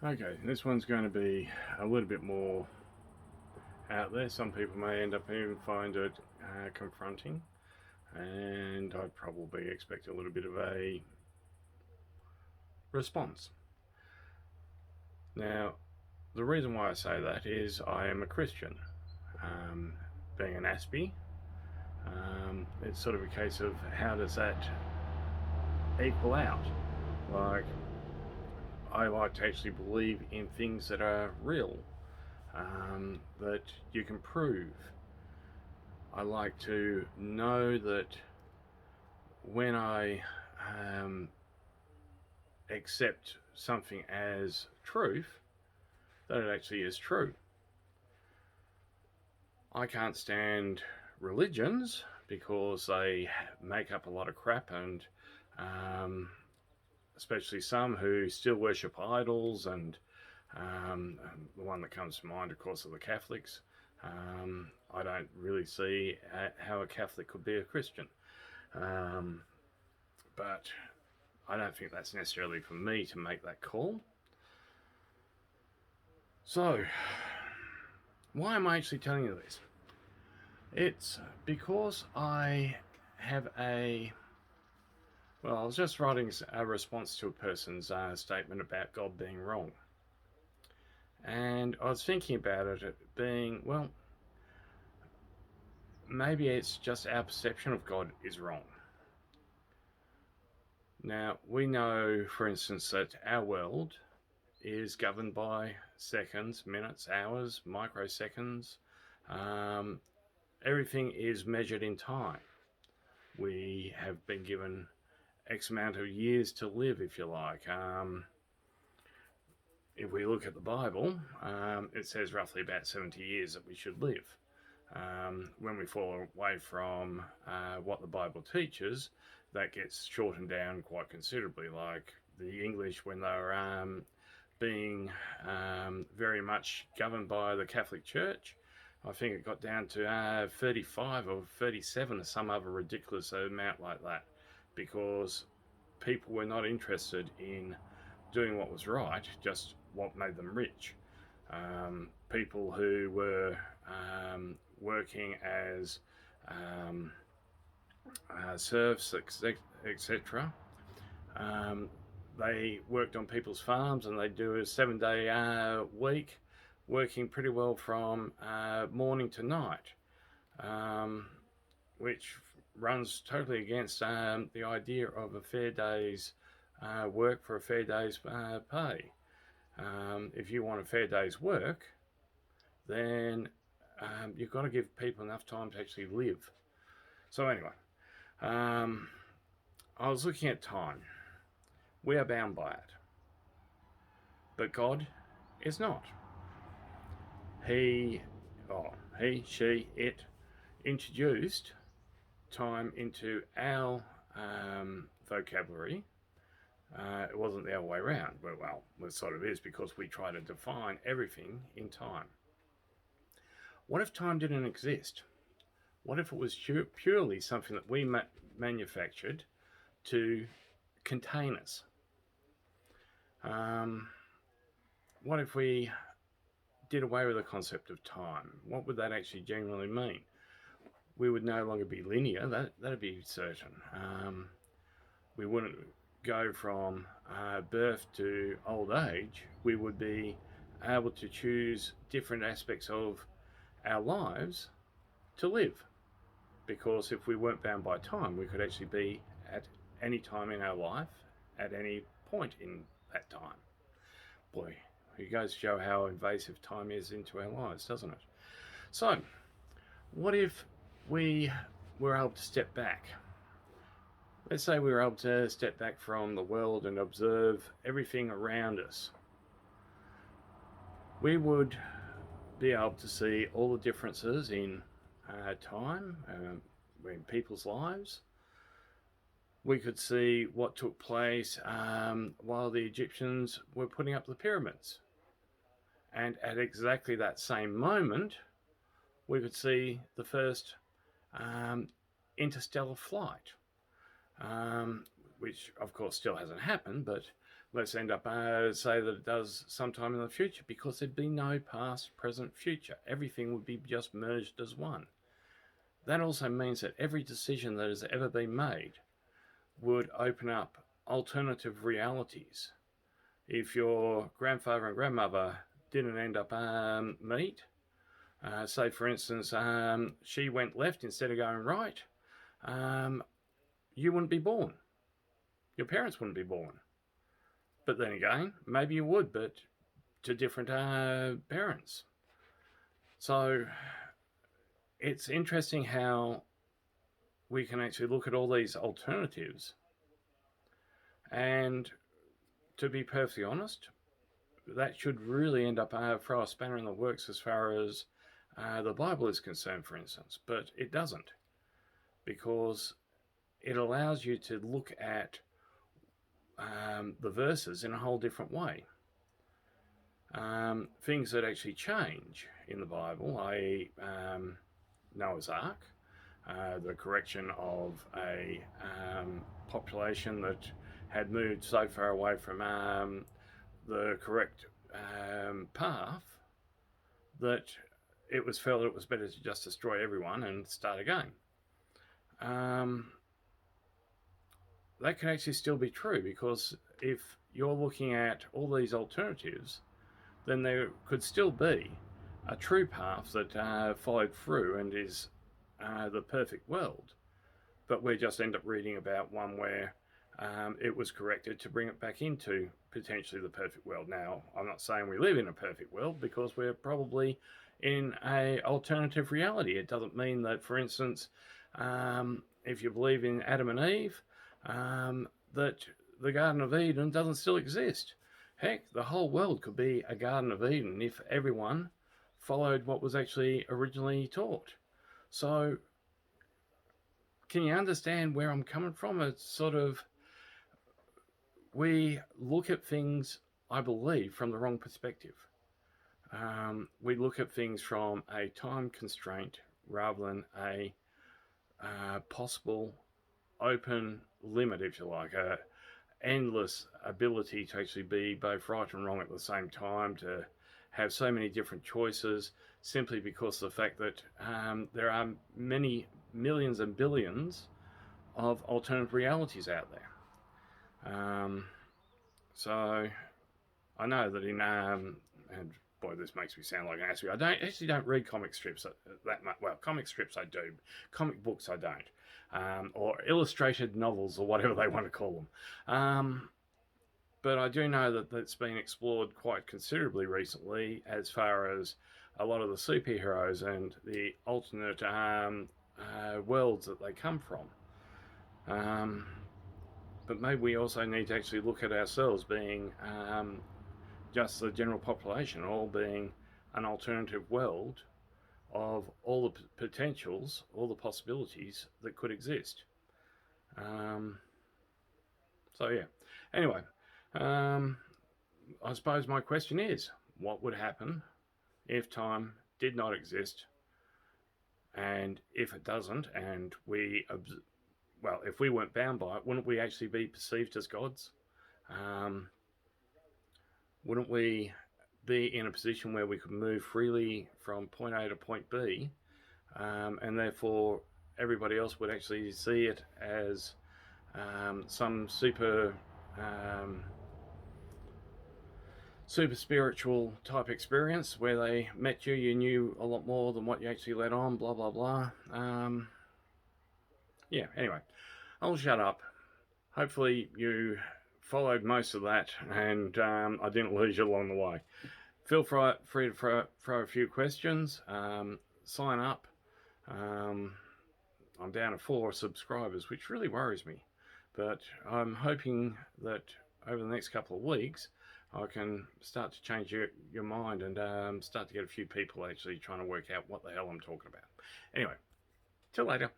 Okay, this one's going to be a little bit more out there. Some people may end up even find it confronting, and I'd probably expect a little bit of a response. Now, the reason why I say that is I am a Christian. Um, Being an Aspie, it's sort of a case of how does that equal out? Like, I like to actually believe in things that are real, that you can prove. I like to know that when I accept something as truth, that it actually is true. I can't stand religions because they make up a lot of crap, and um, especially some who still worship idols, and the one that comes to mind, of course, are the Catholics. I don't really see how a Catholic could be a Christian. But I don't think that's necessarily for me to make that call. So, why am I actually telling you this? It's because I have I was just writing a response to a person's statement about God being wrong. And I was thinking about it being, well, maybe it's just our perception of God is wrong. Now, we know, for instance, that our world is governed by seconds, minutes, hours, microseconds. Everything is measured in time. We have been given X amount of years to live, if you like. If we look at the Bible, it says roughly about 70 years that we should live. When we fall away from what the Bible teaches, that gets shortened down quite considerably. Like the English, when they were being very much governed by the Catholic Church, I think it got down to 35 or 37 or some other ridiculous amount like that, because people were not interested in doing what was right, just what made them rich. People who were working as serfs, etc. They worked on people's farms, and they'd do a 7-day week, working pretty well from morning to night, which runs totally against the idea of a fair day's work for a fair day's pay. If you want a fair day's work, then you've got to give people enough time to actually live. So anyway, I was looking at time. We are bound by it. But God is not. He, she, it introduced time into our vocabulary. It wasn't the other way around. Well, it sort of is, because we try to define everything in time. What if time didn't exist? What if it was purely something that we manufactured to contain us? What if we did away with the concept of time? What would that actually genuinely mean? We would no longer be linear, that'd be certain. We wouldn't go from birth to old age. We would be able to choose different aspects of our lives to live, because if we weren't bound by time, we could actually be at any time in our life at any point in that time. Boy, it goes to show how invasive time is into our lives, doesn't it? So, what if we were able to step back? Let's say we were able to step back from the world and observe everything around us. We would be able to see all the differences in time, in people's lives. We could see what took place while the Egyptians were putting up the pyramids. And at exactly that same moment, we could see the first interstellar flight, which of course still hasn't happened, but let's end up say that it does sometime in the future, because there'd be no past, present, future. Everything would be just merged as one. That also means that every decision that has ever been made would open up alternative realities. If your grandfather and grandmother didn't end up meet, say for instance she went left instead of going right, you wouldn't be born. Your parents wouldn't be born. But then again, maybe you would, but to different parents. So it's interesting how we can actually look at all these alternatives. And to be perfectly honest, that should really end up throw a spanner in the works as far as the Bible is concerned, for instance. But it doesn't, because it allows you to look at the verses in a whole different way. Things that actually change in the Bible, i.e. Noah's Ark, the correction of a population that had moved so far away from the correct path that it was felt it was better to just destroy everyone and start again. That can actually still be true, because if you're looking at all these alternatives, then there could still be a true path that followed through and is the perfect world. But we just end up reading about one where it was corrected to bring it back into potentially the perfect world. Now, I'm not saying we live in a perfect world, because we're probably in an alternative reality. It doesn't mean that, for instance, if you believe in Adam and Eve, that the Garden of Eden doesn't still exist. Heck, the whole world could be a Garden of Eden if everyone followed what was actually originally taught. So, can you understand where I'm coming from? It's sort of, we look at things, I believe, from the wrong perspective. We look at things from a time constraint rather than a possible open limit, if you like, a endless ability to actually be both right and wrong at the same time, to have so many different choices, simply because of the fact that there are many millions and billions of alternative realities out there. So I know that in and boy, this makes me sound like an Aspie. I don't read comic strips that much. Well, comic strips I do, comic books I don't, or illustrated novels or whatever they want to call them. But I do know that that's been explored quite considerably recently, as far as a lot of the superheroes and the alternate worlds that they come from. But maybe we also need to actually look at ourselves being just the general population, all being an alternative world of all the potentials, all the possibilities that could exist. So yeah, anyway, I suppose my question is, what would happen if time did not exist? And if it doesn't, and if we weren't bound by it, wouldn't we actually be perceived as gods? Wouldn't we be in a position where we could move freely from point A to point B, and therefore everybody else would actually see it as some super spiritual type experience where they met you, you knew a lot more than what you actually let on, blah blah blah. Yeah, anyway, I'll shut up. Hopefully you followed most of that, and I didn't lose you along the way. Feel free to throw a few questions. Sign up. I'm down to 4 subscribers, which really worries me. But I'm hoping that over the next couple of weeks, I can start to change your mind and start to get a few people actually trying to work out what the hell I'm talking about. Anyway, till later.